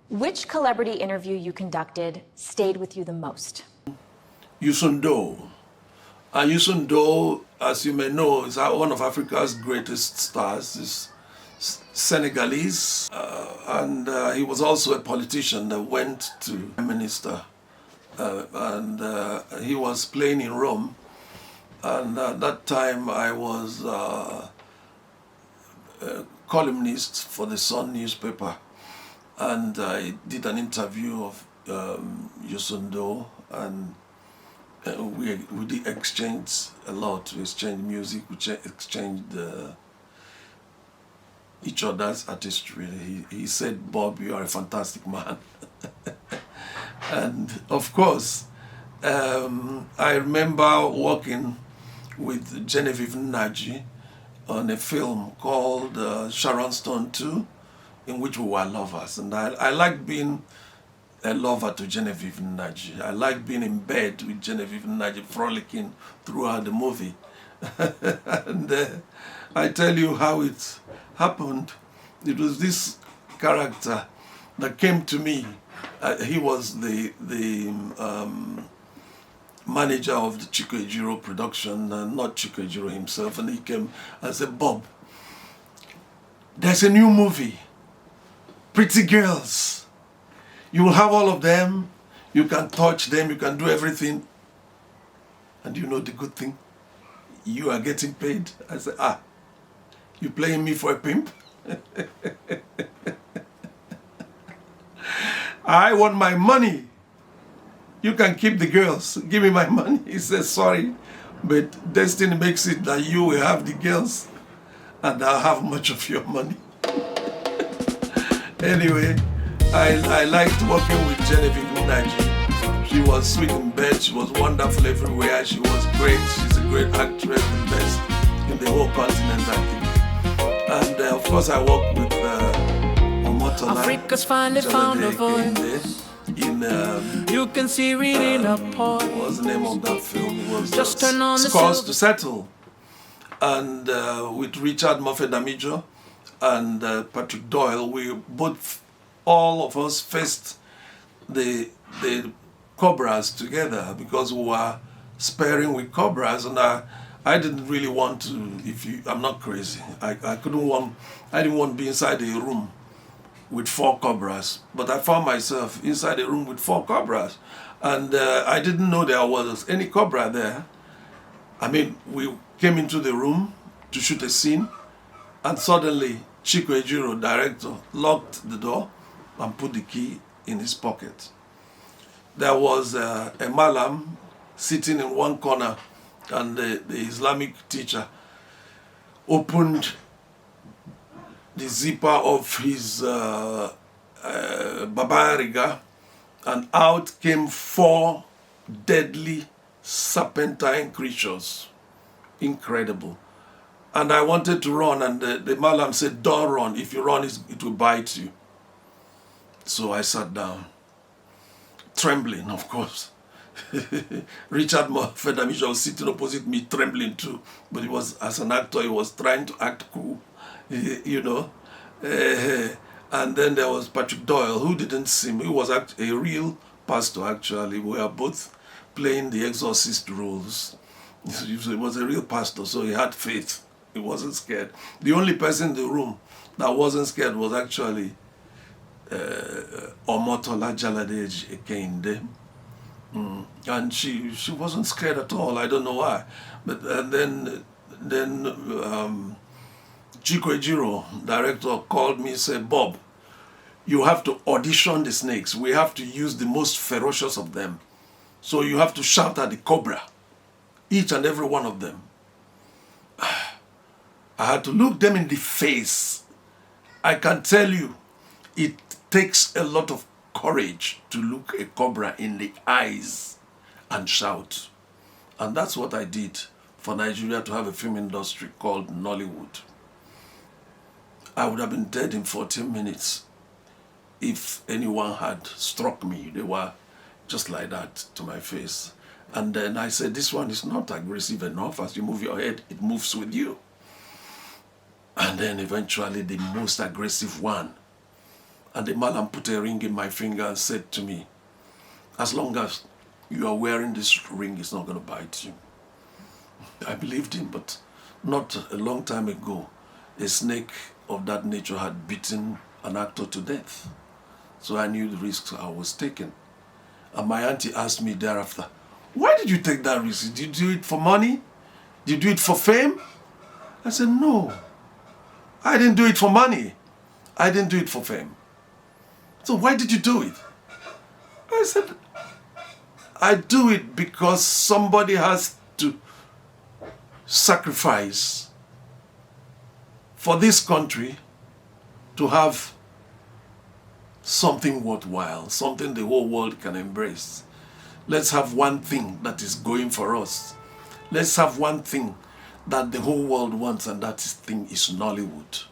Which celebrity interview you conducted stayed with you the most? Yusundo. And Yusundo, as you may know, is one of Africa's greatest stars. He's Senegalese, and he was also a politician that went to Prime Minister. He was playing in Rome. And at that time, I was a columnist for the Sun newspaper. And I did an interview of Yusundo, and we did exchange a lot. We exchanged music, we exchanged each other's artistry. He said, "Bob, you are a fantastic man." And of course, I remember working with Genevieve Nnaji on a film called Sharon Stone 2, in which we were lovers. And I liked being a lover to Genevieve Nnaji. I liked being in bed with Genevieve Nnaji, frolicking throughout the movie. And I tell you how it happened. It was this character that came to me. He was the manager of the Chiko Ejiro production, not Chiko Ejiro himself, and he came and said, "Bob, there's a new movie, Pretty Girls. You will have all of them, you can touch them, you can do everything. And you know the good thing? You are getting paid." I said, "You playing me for a pimp?" "I want my money. You can keep the girls. Give me my money." He said, "Sorry, but destiny makes it that you will have the girls and I'll have much of your money." Anyway, I liked working with Genevieve Nnaji. She was sweet in bed. She was wonderful everywhere. She was great. She's a great actress, the best in the whole continent, I think. And of course, I worked with Omotola. Africa's finally found a voice. You can see reading a poem. What was the name of that film? It was Just turn on the Scores to Settle. And with Richard Mofe-Damijo and Patrick Doyle, all of us faced the cobras together because we were sparring with cobras, and I didn't really want to. I'm not crazy. I didn't want to be inside a room with 4 cobras, but I found myself inside a room with 4 cobras, and I didn't know there was any cobra there. I mean, we came into the room to shoot a scene, and suddenly Chiko Ejiro, director, locked the door and put the key in his pocket. There was a Malam sitting in one corner, and the Islamic teacher opened the zipper of his Babariga, and out came 4 deadly serpentine creatures. Incredible. And I wanted to run, and the Malam said, "Don't run. If you run, it will bite you." So I sat down, trembling, of course. Richard Mofe-Damijo was sitting opposite me, trembling too. But he was, as an actor, he was trying to act cool, you know. And then there was Patrick Doyle, who didn't seem, he was a real pastor, actually. We were both playing the exorcist roles. He was a real pastor, so he had faith. He wasn't scared. The only person in the room that wasn't scared was actually Omotola Jalade Ejike. And she wasn't scared at all. I don't know why. But then Chiko Ejiro, director, called me and said, "Bob, you have to audition the snakes. We have to use the most ferocious of them. So you have to shout at the cobra, each and every one of them." I had to look them in the face. I can tell you, it takes a lot of courage to look a cobra in the eyes and shout. And that's what I did for Nigeria to have a film industry called Nollywood. I would have been dead in 14 minutes if anyone had struck me. They were just like that to my face. And then I said, "This one is not aggressive enough. As you move your head, it moves with you." And then eventually the most aggressive one, And the malam put a ring in my finger and said to me, as long as you are wearing this ring, it's not going to bite you. I believed him, but not a long time ago, a snake of that nature had bitten an actor to death. So I knew the risks I was taking. And my auntie asked me thereafter, why did you take that risk? Did you do it for money? Did you do it for fame? I said, no, I didn't do it for money. I didn't do it for fame. So why did you do it? I said, I do it because somebody has to sacrifice for this country to have something worthwhile, something the whole world can embrace. Let's have one thing that is going for us. Let's have one thing that the whole world wants, and that thing is Nollywood.